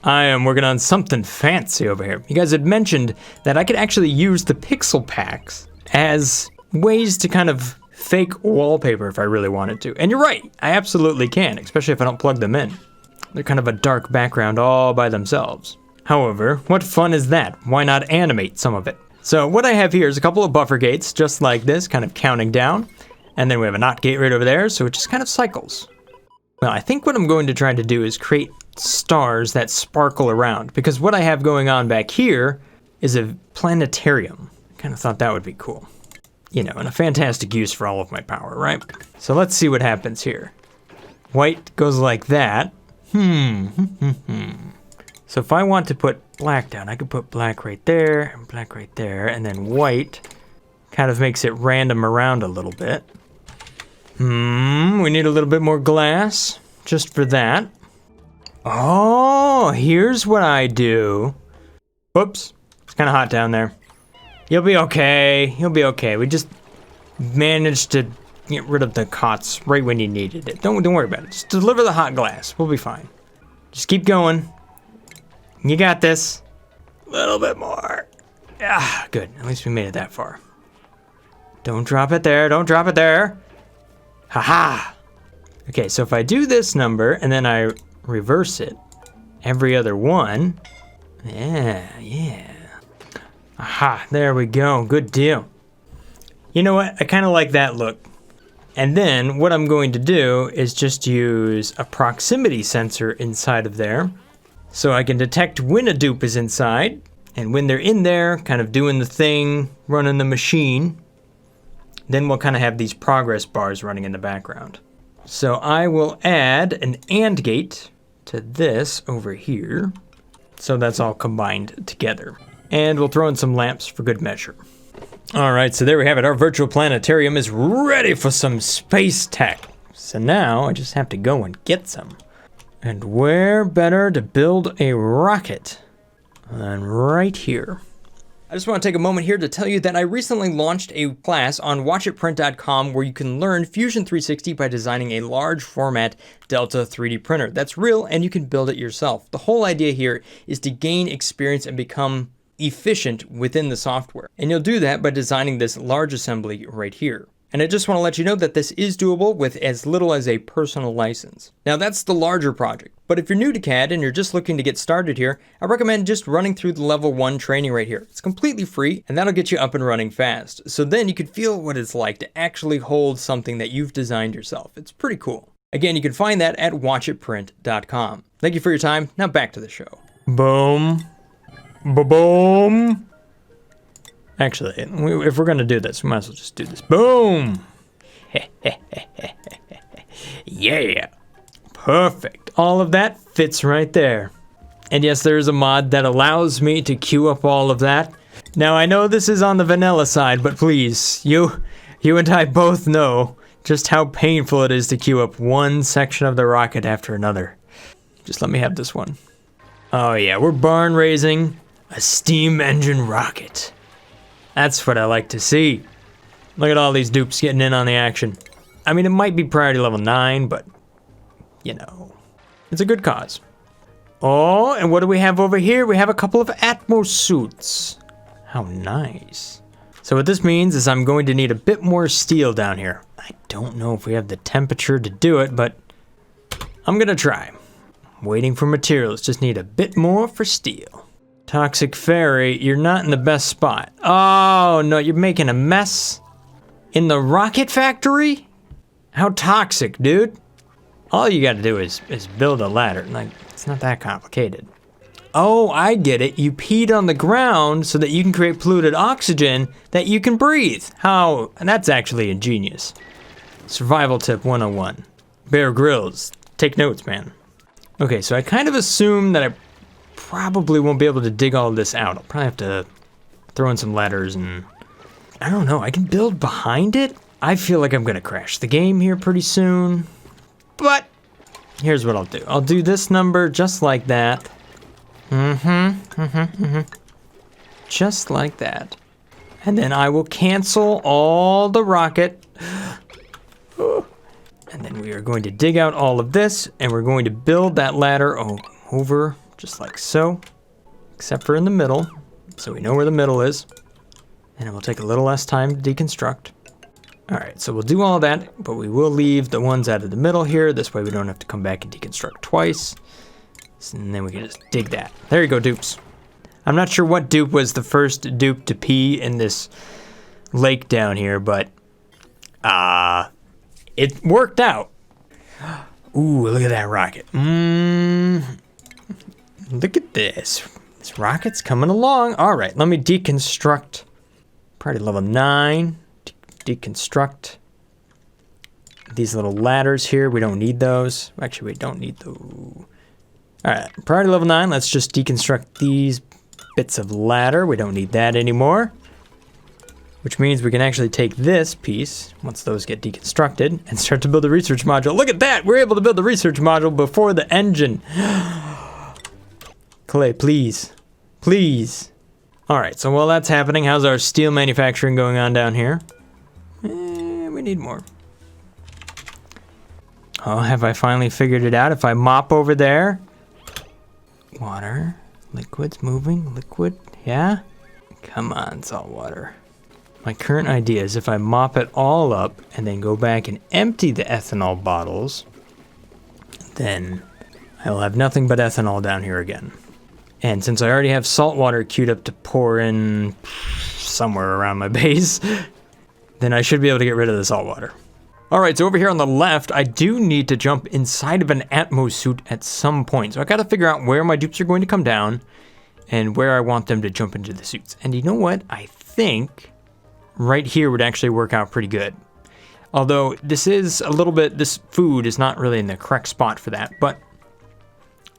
I am working on something fancy over here. You guys had mentioned that I could actually use the pixel packs as ways to kind of fake wallpaper if I really wanted to. And you're right, I absolutely can, especially if I don't plug them in. They're kind of a dark background all by themselves. However, what fun is that? Why not animate some of it? So what I have here is a couple of buffer gates, just like this, kind of counting down. And then we have a NOT gate right over there, so it just kind of cycles. Now, I think what I'm going to try to do is create stars that sparkle around, because what I have going on back here is a planetarium. I kind of thought that would be cool. You know, and a fantastic use for all of my power, right? So let's see what happens here. White goes like that. So if I want to put black down, I could put black right there, and black right there, and then white kind of makes it random around a little bit. We need a little bit more glass, just for that. Oh, here's what I do. Whoops, it's kind of hot down there. You'll be okay, you'll be okay. We just managed to get rid of the cots right when you needed it. Don't worry about it, just deliver the hot glass, we'll be fine. Just keep going. You got this. A little bit more. Ah, good, at least we made it that far. Don't drop it there, don't drop it there. Haha. Okay, so if I do this number and then I reverse it every other one. Yeah. Aha, there we go, good deal. You know what, I kind of like that look. And then what I'm going to do is just use a proximity sensor inside of there, so I can detect when a dupe is inside, and when they're in there, kind of doing the thing, running the machine, then we'll kind of have these progress bars running in the background. So I will add an AND gate to this over here, so that's all combined together. And we'll throw in some lamps for good measure. All right, so there we have it. Our virtual planetarium is ready for some space tech. So now I just have to go and get some. And where better to build a rocket than right here. I just want to take a moment here to tell you that I recently launched a class on watchitprint.com where you can learn Fusion 360 by designing a large format Delta 3D printer that's real and you can build it yourself. The whole idea here is to gain experience and become efficient within the software. And you'll do that by designing this large assembly right here. And I just want to let you know that this is doable with as little as a personal license. Now that's the larger project, but if you're new to CAD and you're just looking to get started here, I recommend just running through the level 1 training right here. It's completely free and that'll get you up and running fast. So then you can feel what it's like to actually hold something that you've designed yourself. It's pretty cool. Again, you can find that at watchitprint.com. Thank you for your time. Now back to the show. Boom. Boom. Actually, if we're gonna do this, we might as well just do this. Boom! Yeah! Perfect. All of that fits right there. And yes, there is a mod that allows me to queue up all of that. Now, I know this is on the vanilla side, but please, you and I both know just how painful it is to queue up one section of the rocket after another. Just let me have this one. Oh yeah, we're barn raising a steam engine rocket. That's what I like to see. Look at all these dupes getting in on the action. I mean, it might be priority level 9, but, you know, it's a good cause. Oh, and what do we have over here? We have a couple of Atmos suits. How nice. So what this means is I'm going to need a bit more steel down here. I don't know if we have the temperature to do it, but I'm gonna try. Waiting for materials, just need a bit more for steel. Toxic Fairy, you're not in the best spot. Oh no, you're making a mess in the rocket factory? How toxic, dude. All you gotta do is build a ladder. Like, it's not that complicated. Oh, I get it. You peed on the ground so that you can create polluted oxygen that you can breathe. How, and that's actually ingenious. Survival tip 101. Bear Grylls, take notes, man. Okay, so I kind of assume that I probably won't be able to dig all of this out. I'll probably have to throw in some ladders and I don't know, I can build behind it? I feel like I'm gonna crash the game here pretty soon, but here's what I'll do. I'll do this number just like that. Just like that. And then I will cancel all the rocket. And then we are going to dig out all of this and we're going to build that ladder over just like so, except for in the middle, so we know where the middle is. And it will take a little less time to deconstruct. All right, so we'll do all that, but we will leave the ones out of the middle here. This way we don't have to come back and deconstruct twice. And then we can just dig that. There you go, dupes. I'm not sure what dupe was the first dupe to pee in this lake down here, but it worked out. Ooh, look at that rocket. Look at this. This rocket's coming along. All right, let me deconstruct. Priority level 9. Deconstruct these little ladders here. We don't need those. Actually, we don't need those. All right, priority level 9. Let's just deconstruct these bits of ladder. We don't need that anymore. Which means we can actually take this piece, once those get deconstructed, and start to build a research module. Look at that! We're able to build the research module before the engine. Clay, please. Please. Alright, so while that's happening, how's our steel manufacturing going on down here? We need more. Oh, have I finally figured it out? If I mop over there... Water. Liquid's moving. Liquid. Yeah? Come on, salt water. My current idea is if I mop it all up and then go back and empty the ethanol bottles, then I'll have nothing but ethanol down here again. And since I already have salt water queued up to pour in somewhere around my base, then I should be able to get rid of the salt water. Alright, so over here on the left, I do need to jump inside of an Atmos suit at some point. So I gotta figure out where my dupes are going to come down and where I want them to jump into the suits. And you know what? I think right here would actually work out pretty good. Although this is a little bit, this food is not really in the correct spot for that, but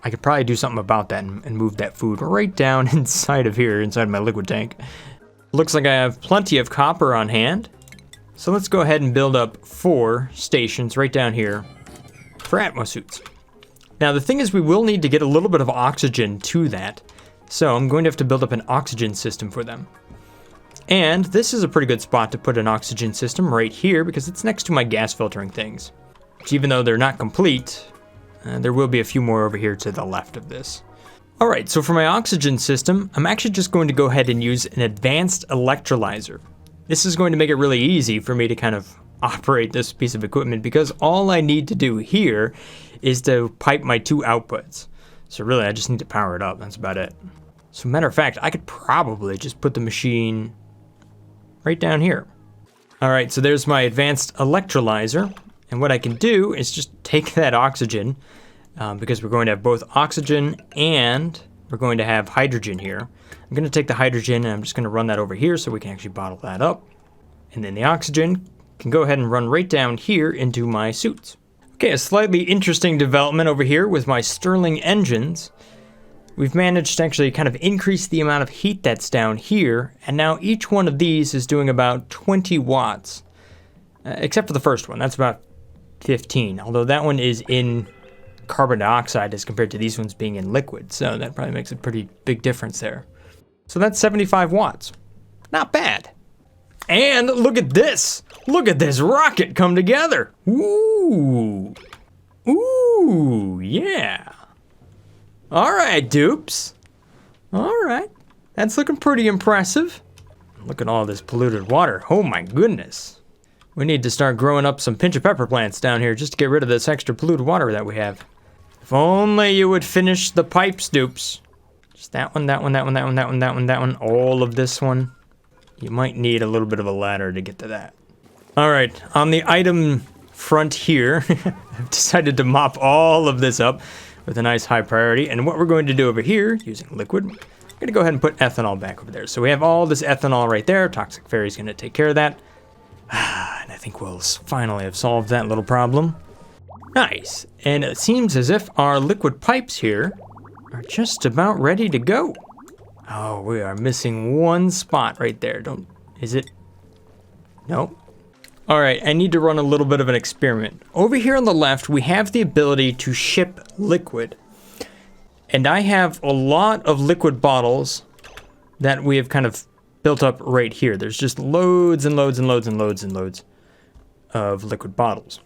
I could probably do something about that and move that food right down inside of here, inside my liquid tank. Looks like I have plenty of copper on hand. So let's go ahead and build up 4 stations right down here for Atmos suits. Now the thing is we will need to get a little bit of oxygen to that. So I'm going to have to build up an oxygen system for them. And this is a pretty good spot to put an oxygen system right here because it's next to my gas filtering things. Which even though they're not complete, there will be a few more over here to the left of this. Alright, so for my oxygen system, I'm actually just going to go ahead and use an advanced electrolyzer. This is going to make it really easy for me to kind of operate this piece of equipment because all I need to do here is to pipe my 2 outputs. So really I just need to power it up, that's about it. So matter of fact, I could probably just put the machine right down here. Alright, so there's my advanced electrolyzer. And what I can do is just take that oxygen, because we're going to have both oxygen and we're going to have hydrogen here. I'm going to take the hydrogen and I'm just going to run that over here so we can actually bottle that up. And then the oxygen can go ahead and run right down here into my suits. Okay, a slightly interesting development over here with my Stirling engines. We've managed to actually kind of increase the amount of heat that's down here, and now each one of these is doing about 20 watts. Except for the first one, that's about 15, although that one is in carbon dioxide as compared to these ones being in liquid, so that probably makes a pretty big difference there. So that's 75 watts. Not bad. And look at this! Look at this rocket come together! Ooh! Ooh, yeah! Alright, dupes. Alright. That's looking pretty impressive. Look at all this polluted water. Oh my goodness. We need to start growing up some pinch of pepper plants down here just to get rid of this extra polluted water that we have. If only you would finish the pipes, dupes. Just that one, that one, that one, that one, that one, that one, that one. All of this one. You might need a little bit of a ladder to get to that. Alright, on the item front here, I've decided to mop all of this up with a nice high priority. And what we're going to do over here, using liquid, I'm going to go ahead and put ethanol back over there. So we have all this ethanol right there. Toxic Fairy's going to take care of that. And I think we'll finally have solved that little problem. Nice. And it seems as if our liquid pipes here are just about ready to go. Oh, we are missing one spot right there. Is it? Nope. All right, I need to run a little bit of an experiment. Over here on the left, we have the ability to ship liquid. And I have a lot of liquid bottles that we have kind of built up right here. There's just loads and loads and loads and loads and loads of liquid bottles.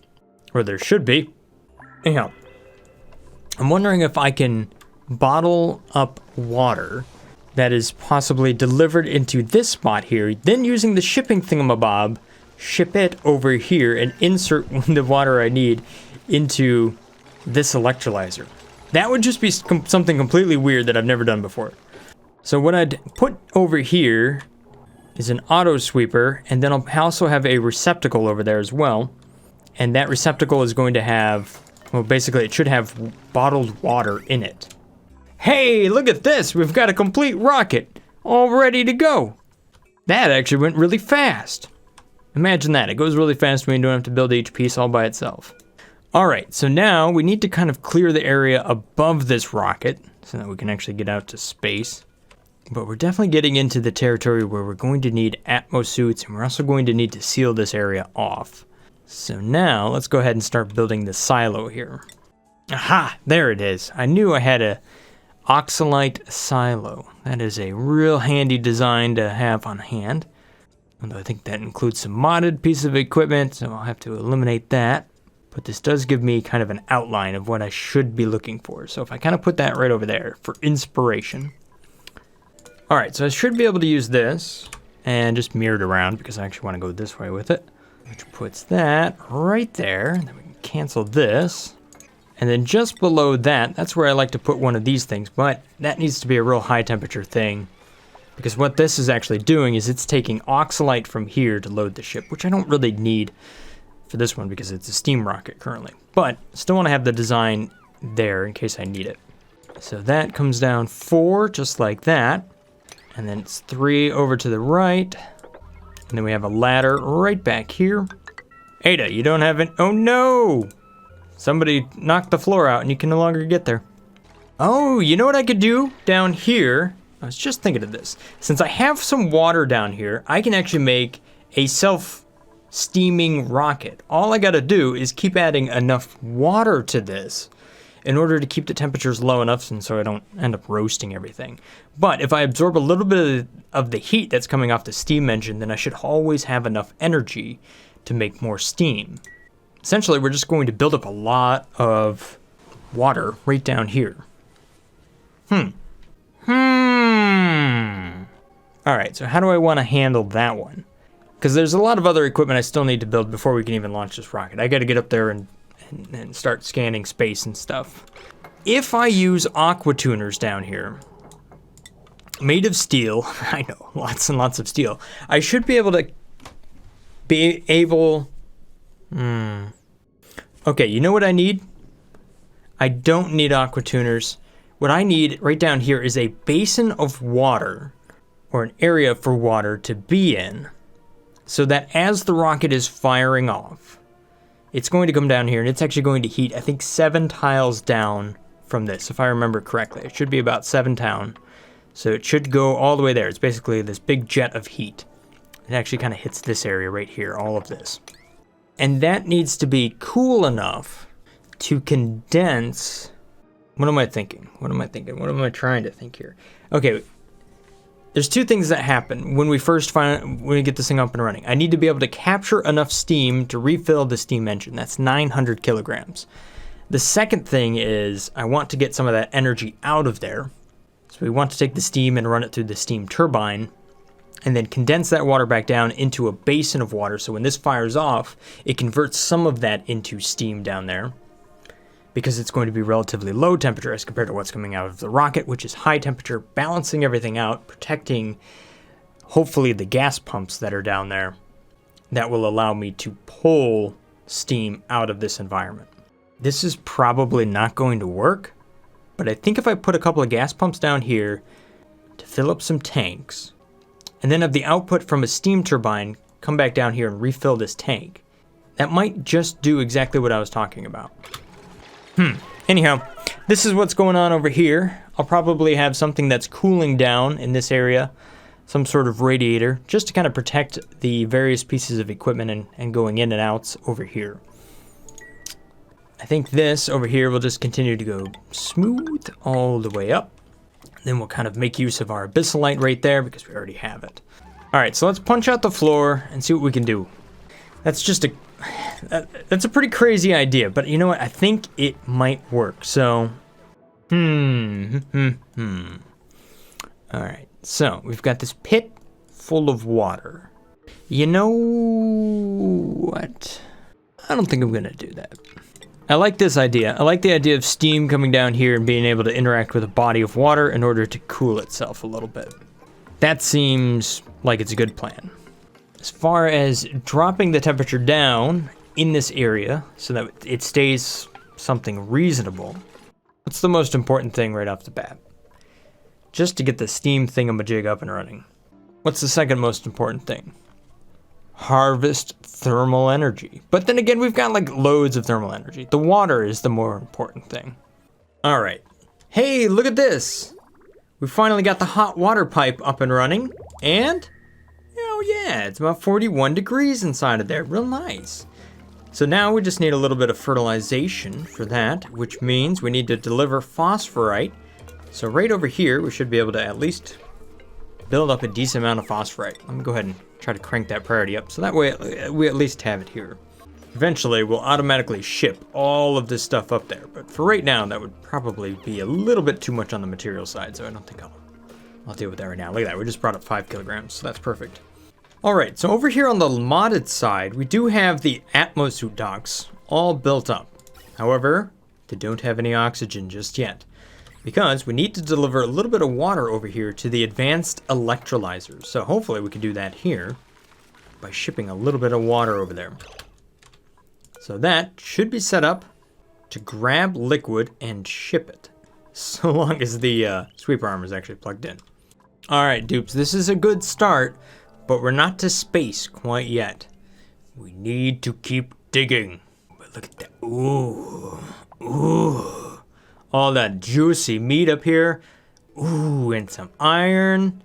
Or there should be. Anyhow, I'm wondering if I can bottle up water that is possibly delivered into this spot here, then using the shipping thingamabob, ship it over here and insert the water I need into this electrolyzer. That would just be something completely weird that I've never done before. So what I'd put over here is an auto sweeper, and then I'll also have a receptacle over there as well. And that receptacle is going to have, well, basically it should have bottled water in it. Hey, look at this! We've got a complete rocket, all ready to go. That actually went really fast. Imagine that, it goes really fast when you don't have to build each piece all by itself. All right, so now we need to kind of clear the area above this rocket so that we can actually get out to space. But we're definitely getting into the territory where we're going to need Atmos suits, and we're also going to need to seal this area off. So now let's go ahead and start building the silo here. Aha, there it is. I knew I had a oxalite silo. That is a real handy design to have on hand. Although I think that includes some modded piece of equipment, so I'll have to eliminate that. But this does give me kind of an outline of what I should be looking for. So if I kind of put that right over there for inspiration. All right, so I should be able to use this and just mirror it around because I actually want to go this way with it. Which puts that right there. And then we can cancel this. And then just below that, that's where I like to put one of these things, but that needs to be a real high temperature thing. Because what this is actually doing is it's taking oxalite from here to load the ship, which I don't really need for this one because it's a steam rocket currently. But still want to have the design there in case I need it. So that comes down 4, just like that. And then it's 3 over to the right. And then we have a ladder right back here. Ada, you don't have it. Oh no! Somebody knocked the floor out and you can no longer get there. Oh, you know what I could do down here? I was just thinking of this. Since I have some water down here, I can actually make a self-steaming rocket. All I gotta do is keep adding enough water to this in order to keep the temperatures low enough and so I don't end up roasting everything. But if I absorb a little bit of the heat that's coming off the steam engine, then I should always have enough energy to make more steam. Essentially, we're just going to build up a lot of water right down here. All right, so how do I want to handle that one? Because there's a lot of other equipment I still need to build before we can even launch this rocket. I got to get up there and start scanning space and stuff. If I use aqua tuners down here, made of steel, I know, lots and lots of steel, I should be able to Okay, you know what I need? I don't need aqua tuners. What I need right down here is a basin of water, or an area for water to be in, so that as the rocket is firing off, it's going to come down here and it's actually going to heat, I think, 7 tiles down from this, if I remember correctly. It should be about 7 down. So it should go all the way there. It's basically this big jet of heat. It actually kind of hits this area right here, all of this. And that needs to be cool enough to condense. What am I thinking? What am I thinking? What am I trying to think here? Okay, there's 2 things that happen when we get this thing up and running. I need to be able to capture enough steam to refill the steam engine. That's 900 kilograms. The second thing is I want to get some of that energy out of there. So we want to take the steam and run it through the steam turbine and then condense that water back down into a basin of water. So when this fires off, it converts some of that into steam down there because it's going to be relatively low temperature as compared to what's coming out of the rocket, which is high temperature, balancing everything out, protecting hopefully the gas pumps that are down there that will allow me to pull steam out of this environment. This is probably not going to work, but I think if I put a couple of gas pumps down here to fill up some tanks, and then have the output from a steam turbine come back down here and refill this tank, that might just do exactly what I was talking about. Anyhow, this is what's going on over here. I'll probably have something that's cooling down in this area, some sort of radiator, just to kind of protect the various pieces of equipment and going in and outs over here. I think this over here will just continue to go smooth all the way up. Then we'll kind of make use of our abyssalite right there because we already have it. All right, so let's punch out the floor and see what we can do. That's a pretty crazy idea, but you know what? I think it might work. So Alright, so we've got this pit full of water. You know what? I don't think I'm gonna do that. I like this idea. I like the idea of steam coming down here and being able to interact with a body of water in order to cool itself a little bit. That seems like it's a good plan. As far as dropping the temperature down in this area so that it stays something reasonable, that's the most important thing right off the bat. Just to get the steam thingamajig up and running. What's the second most important thing? Harvest thermal energy. But then again, we've got like loads of thermal energy. The water is the more important thing. All right. Hey, look at this. We finally got the hot water pipe up and running. And, oh yeah, it's about 41 degrees inside of there. Real nice. So now we just need a little bit of fertilization for that, which means we need to deliver phosphorite. So right over here, we should be able to at least build up a decent amount of phosphorite. Let me go ahead and try to crank that priority up so that way we at least have it here. Eventually, we'll automatically ship all of this stuff up there, but for right now, that would probably be a little bit too much on the material side, so I don't think I'll deal with that right now. Look at that, we just brought up 5 kilograms, so that's perfect. All right, so over here on the modded side, we do have the Atmos suit docks all built up. However, they don't have any oxygen just yet, because we need to deliver a little bit of water over here to the advanced electrolyzers. So hopefully we can do that here by shipping a little bit of water over there. So that should be set up to grab liquid and ship it, so long as the sweeper armor is actually plugged in. All right, dupes, this is a good start, but we're not to space quite yet. We need to keep digging. But look at that, ooh, ooh. All that juicy meat up here. Ooh, and some iron.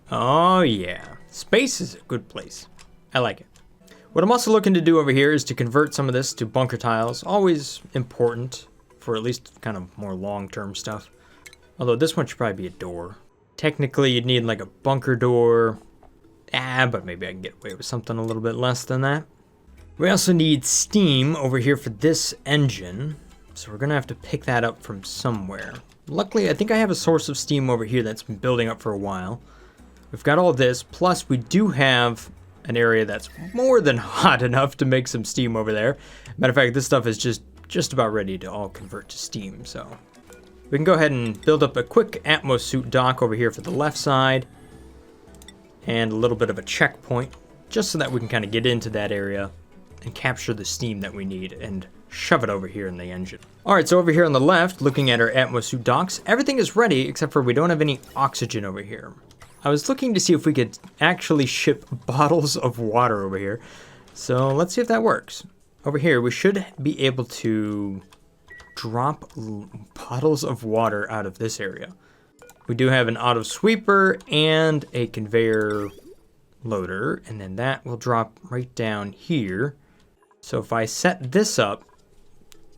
Oh yeah, space is a good place. I like it. What I'm also looking to do over here is to convert some of this to bunker tiles. Always important for at least kind of more long-term stuff. Although this one should probably be a door. Technically you'd need like a bunker door. But maybe I can get away with something a little bit less than that. We also need steam over here for this engine. So we're gonna have to pick that up from somewhere. Luckily, I think I have a source of steam over here that's been building up for a while. We've got all this, plus we do have an area that's more than hot enough to make some steam over there. Matter of fact, this stuff is just about ready to all convert to steam, so. We can go ahead and build up a quick Atmos suit dock over here for the left side. And a little bit of a checkpoint, just so that we can kind of get into that area and capture the steam that we need and shove it over here in the engine. All right, so over here on the left, looking at our Atmos suit docks, everything is ready except for we don't have any oxygen over here. I was looking to see if we could actually ship bottles of water over here. So let's see if that works. Over here, we should be able to drop bottles of water out of this area. We do have an auto sweeper and a conveyor loader, and then that will drop right down here. So if I set this up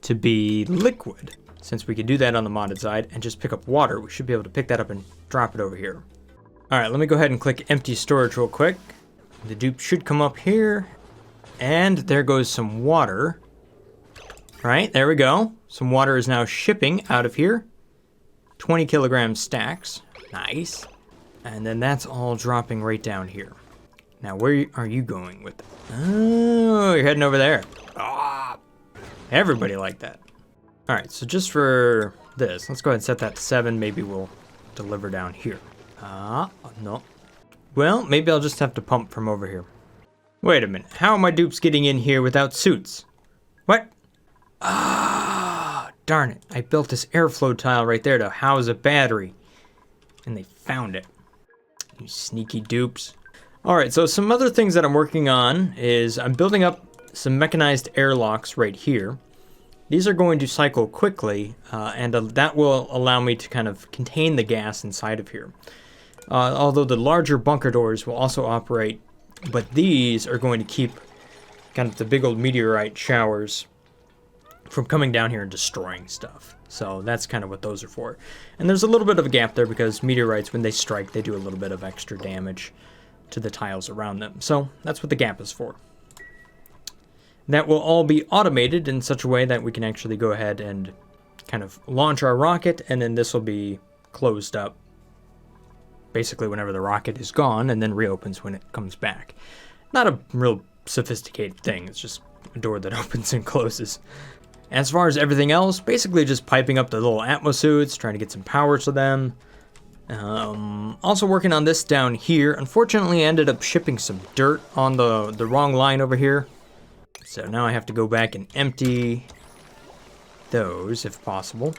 to be liquid, since we can do that on the modded side and just pick up water, we should be able to pick that up and drop it over here. All right, let me go ahead and click empty storage real quick. The dupe should come up here, and there goes some water. All right, there we go. Some water is now shipping out of here. 20 kilogram stacks, nice. And then that's all dropping right down here. Now, where are you going with it? Oh, you're heading over there. Ah, everybody like that. All right, so just for this, let's go ahead and set that to 7. Maybe we'll deliver down here. No. Well, maybe I'll just have to pump from over here. Wait a minute, how are my dupes getting in here without suits? What? Darn it, I built this airflow tile right there to house a battery. And they found it. You sneaky dupes. Alright, so some other things that I'm working on is I'm building up some mechanized airlocks right here. These are going to cycle quickly, and that will allow me to kind of contain the gas inside of here. Although the larger bunker doors will also operate, but these are going to keep kind of the big old meteorite showers from coming down here and destroying stuff. So that's kind of what those are for. And there's a little bit of a gap there because meteorites, when they strike, they do a little bit of extra damage to the tiles around them. So that's what the gap is for. That will all be automated in such a way that we can actually go ahead and kind of launch our rocket, and then this will be closed up basically whenever the rocket is gone, and then reopens when it comes back. Not a real sophisticated thing, it's just a door that opens and closes. As far as everything else, basically just piping up the little Atmos suits, trying to get some power to them. Also working on this down here. Unfortunately, I ended up shipping some dirt on the wrong line over here. So now I have to go back and empty those if possible.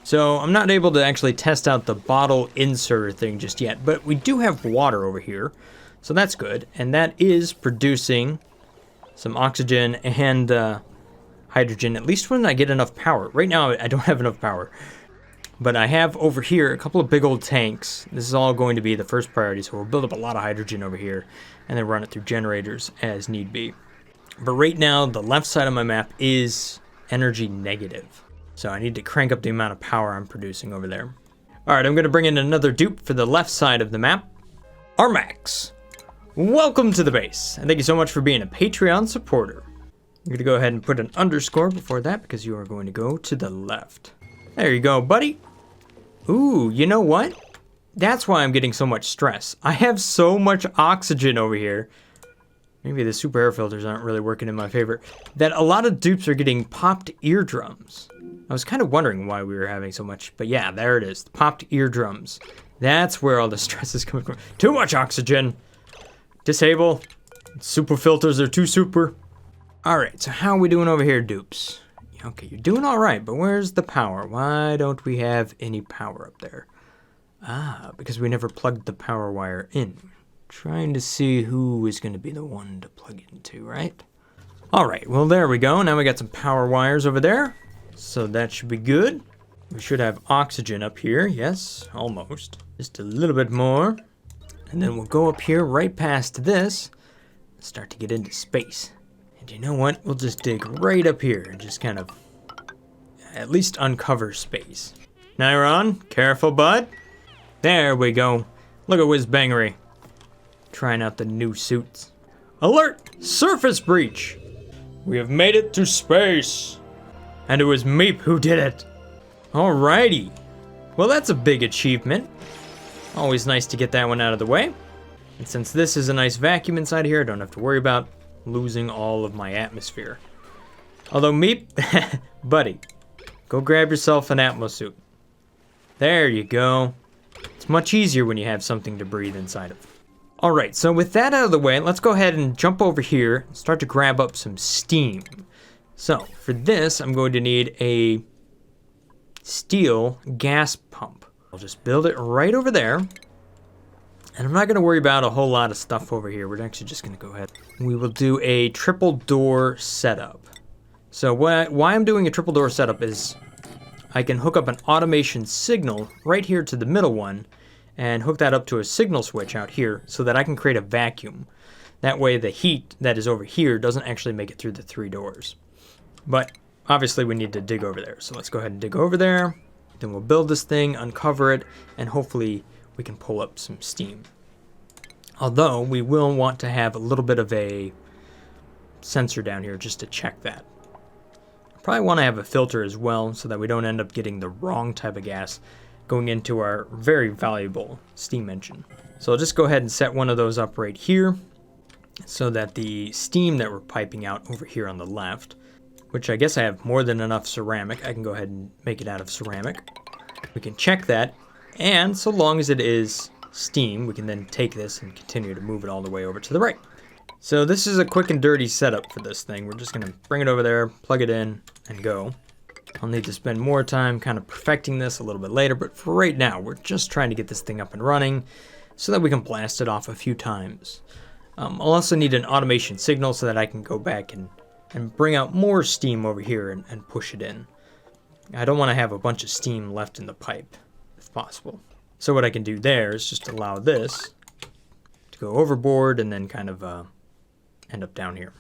So I'm not able to actually test out the bottle inserter thing just yet, but we do have water over here. So that's good. And that is producing some oxygen and hydrogen, at least when I get enough power. Right now, I don't have enough power. But I have over here a couple of big old tanks. This is all going to be the first priority, so we'll build up a lot of hydrogen over here and then run it through generators as need be. But right now, the left side of my map is energy negative. So I need to crank up the amount of power I'm producing over there. All right, I'm going to bring in another dupe for the left side of the map. Armax, welcome to the base. And thank you so much for being a Patreon supporter. I'm going to go ahead and put an underscore before that because you are going to go to the left. There you go, buddy. Ooh, you know what? That's why I'm getting so much stress. I have so much oxygen over here. Maybe the super air filters aren't really working in my favor. That a lot of dupes are getting popped eardrums. I was kind of wondering why we were having so much, but yeah, there it is. The popped eardrums. That's where all the stress is coming from. Too much oxygen. Disable. Super filters are too super. All right, so how are we doing over here, dupes? Okay, you're doing all right, but where's the power? Why don't we have any power up there? Ah, because we never plugged the power wire in. Trying to see who is going to be the one to plug into, right? All right, well, there we go. Now we got some power wires over there, so that should be good. We should have oxygen up here. Yes, almost. Just a little bit more. And then we'll go up here right past this and start to get into space. And you know what? We'll just dig right up here and just kind of at least uncover space. Nyron, careful, bud. There we go. Look at whiz-bangery. Trying out the new suits. Alert! Surface breach! We have made it to space. And it was Meep who did it. Alrighty. Well, that's a big achievement. Always nice to get that one out of the way. And since this is a nice vacuum inside here, I don't have to worry about losing all of my atmosphere. Although, Meep, buddy, go grab yourself an Atmos suit. There you go. It's much easier when you have something to breathe inside of. All right, so with that out of the way, let's go ahead and jump over here and start to grab up some steam. So for this, I'm going to need a steel gas pump. I'll just build it right over there. And I'm not going to worry about a whole lot of stuff over here. We're actually just going to go ahead. We will do a triple door setup. So why I'm doing a triple door setup is I can hook up an automation signal right here to the middle one and hook that up to a signal switch out here so that I can create a vacuum. That way the heat that is over here doesn't actually make it through the 3 doors. But obviously we need to dig over there. So let's go ahead and dig over there. Then we'll build this thing, uncover it, and hopefully we can pull up some steam. Although we will want to have a little bit of a sensor down here just to check that. Probably want to have a filter as well so that we don't end up getting the wrong type of gas going into our very valuable steam engine. So I'll just go ahead and set one of those up right here so that the steam that we're piping out over here on the left, which I guess I have more than enough ceramic, I can go ahead and make it out of ceramic. We can check that, and so long as it is steam, we can then take this and continue to move it all the way over to the right. So this is a quick and dirty setup for this thing. We're just going to bring it over there, plug it in, and go. I'll need to spend more time kind of perfecting this a little bit later, but for right now, we're just trying to get this thing up and running so that we can blast it off a few times. I'll also need an automation signal so that I can go back and bring out more steam over here and push it in. I don't want to have a bunch of steam left in the pipe, if possible. So what I can do there is just allow this to go overboard and then kind of end up down here.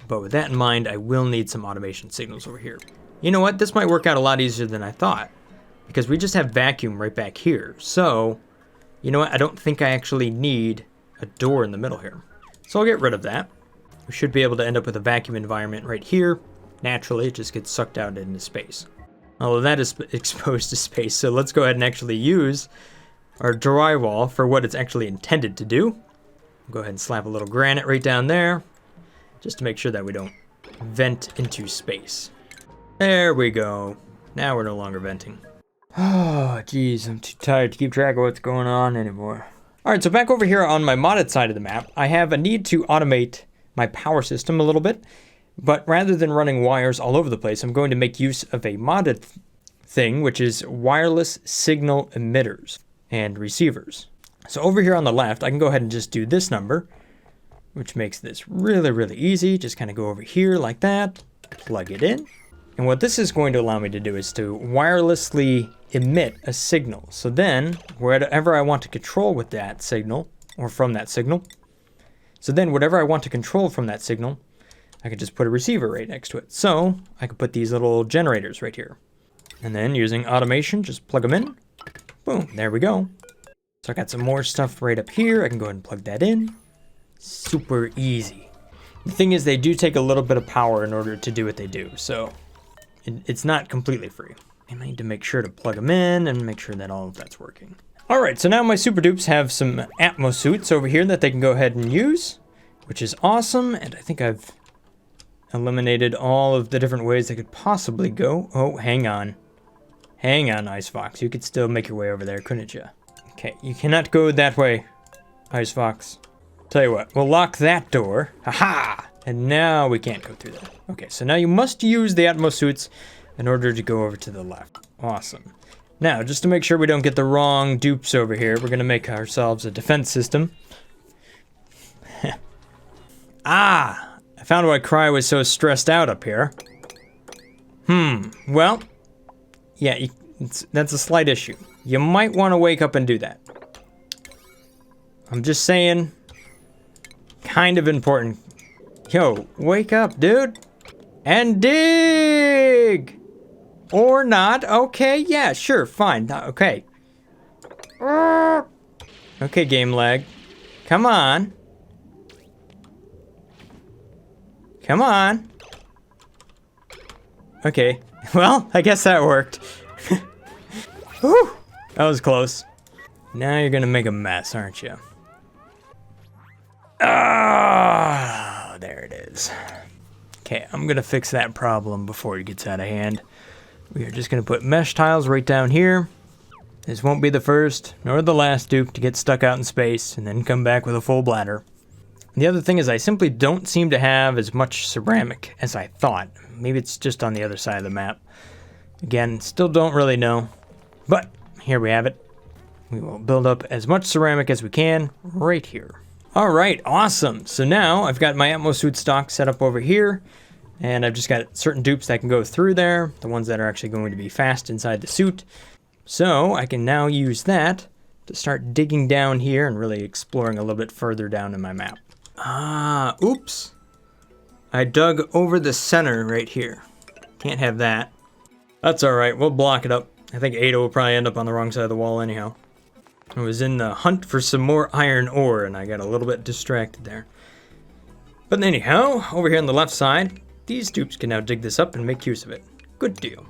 But with that in mind, I will need some automation signals over here. You know what? This might work out a lot easier than I thought, because we just have vacuum right back here. So, you know what? I don't think I actually need a door in the middle here. So I'll get rid of that. We should be able to end up with a vacuum environment right here. Naturally, it just gets sucked out into space. Although that is exposed to space, so let's go ahead and actually use our drywall for what it's actually intended to do. Go ahead and slap a little granite right down there, just to make sure that we don't vent into space. There we go. Now we're no longer venting. Oh, geez, I'm too tired to keep track of what's going on anymore. All right, so back over here on my modded side of the map, I have a need to automate my power system a little bit, but rather than running wires all over the place, I'm going to make use of a modded thing, which is wireless signal emitters and receivers. So over here on the left, I can go ahead and just do this number, which makes this really, really easy. Just kind of go over here like that, plug it in. And what this is going to allow me to do is to wirelessly emit a signal. So then, whatever I want to control with that signal, or from that signal, so then whatever I want to control from that signal, I could just put a receiver right next to it. So I could put these little generators right here. And then using automation, just plug them in. Boom, there we go. So I got some more stuff right up here. I can go ahead and plug that in. Super easy. The thing is, they do take a little bit of power in order to do what they do. So it's not completely free. And I need to make sure to plug them in and make sure that all of that's working. All right, so now my super dupes have some Atmos suits over here that they can go ahead and use, which is awesome. And I think I've eliminated all of the different ways they could possibly go. Oh, hang on. Hang on, Ice Fox. You could still make your way over there, couldn't you? Okay, you cannot go that way, Ice Fox. Tell you what, we'll lock that door. Ha-ha! And now we can't go through that. Okay, so now you must use the Atmos suits in order to go over to the left. Awesome. Now, just to make sure we don't get the wrong dupes over here, we're going to make ourselves a defense system. Ah! I found why Cry was so stressed out up here. Well, yeah, that's a slight issue. You might want to wake up and do that. I'm just saying, kind of important. Yo, wake up, dude. And dig! Or not. Okay, yeah, sure, fine. Okay. Okay, game lag. Come on. Come on. Okay. Well, I guess that worked. Whew. That was close. Now you're gonna make a mess, aren't you? Ah, there it is. Okay, I'm gonna fix that problem before it gets out of hand. We are just gonna put mesh tiles right down here. This won't be the first nor the last dupe to get stuck out in space and then come back with a full bladder. And the other thing is I simply don't seem to have as much ceramic as I thought. Maybe it's just on the other side of the map. Again, still don't really know. But here we have it. We will build up as much ceramic as we can right here. All right, awesome. So now I've got my Atmos suit stock set up over here, and I've just got certain dupes that can go through there, the ones that are actually going to be fast inside the suit. So I can now use that to start digging down here and really exploring a little bit further down in my map. Ah, oops. I dug over the center right here. Can't have that. That's all right, we'll block it up. I think Ada will probably end up on the wrong side of the wall anyhow. I was in the hunt for some more iron ore and I got a little bit distracted there. But anyhow, over here on the left side, these dupes can now dig this up and make use of it. Good deal.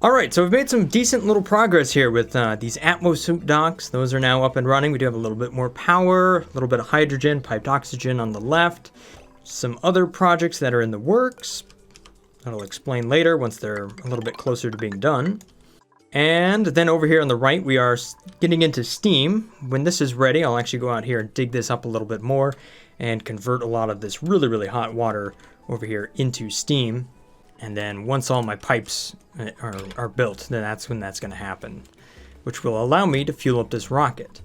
Alright, so we've made some decent little progress here with these Atmos suit docks. Those are now up and running. We do have a little bit more power, a little bit of hydrogen, piped oxygen on the left. Some other projects that are in the works. I'll explain later once they're a little bit closer to being done. And then over here on the right, we are getting into steam. When this is ready, I'll actually go out here and dig this up a little bit more and convert a lot of this really, really hot water over here into steam. And then once all my pipes are built, then that's when that's going to happen, which will allow me to fuel up this rocket.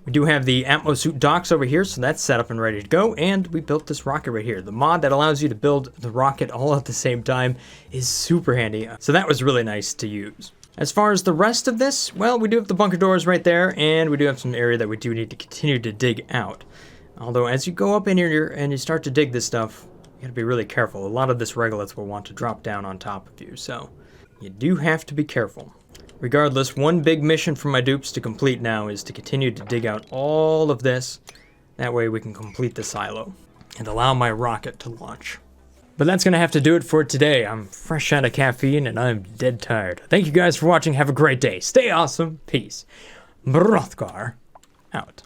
We do have the Atmos suit docks over here, so that's set up and ready to go. And we built this rocket right here. The mod that allows you to build the rocket all at the same time is super handy. So that was really nice to use. As far as the rest of this, well, we do have the bunker doors right there, and we do have some area that we do need to continue to dig out. Although as you go up in here and you start to dig this stuff, you gotta be really careful. A lot of this regolith will want to drop down on top of you, so you do have to be careful. Regardless, one big mission for my dupes to complete now is to continue to dig out all of this. That way we can complete the silo and allow my rocket to launch. But that's going to have to do it for today. I'm fresh out of caffeine and I'm dead tired. Thank you guys for watching. Have a great day. Stay awesome. Peace. Brothgar out.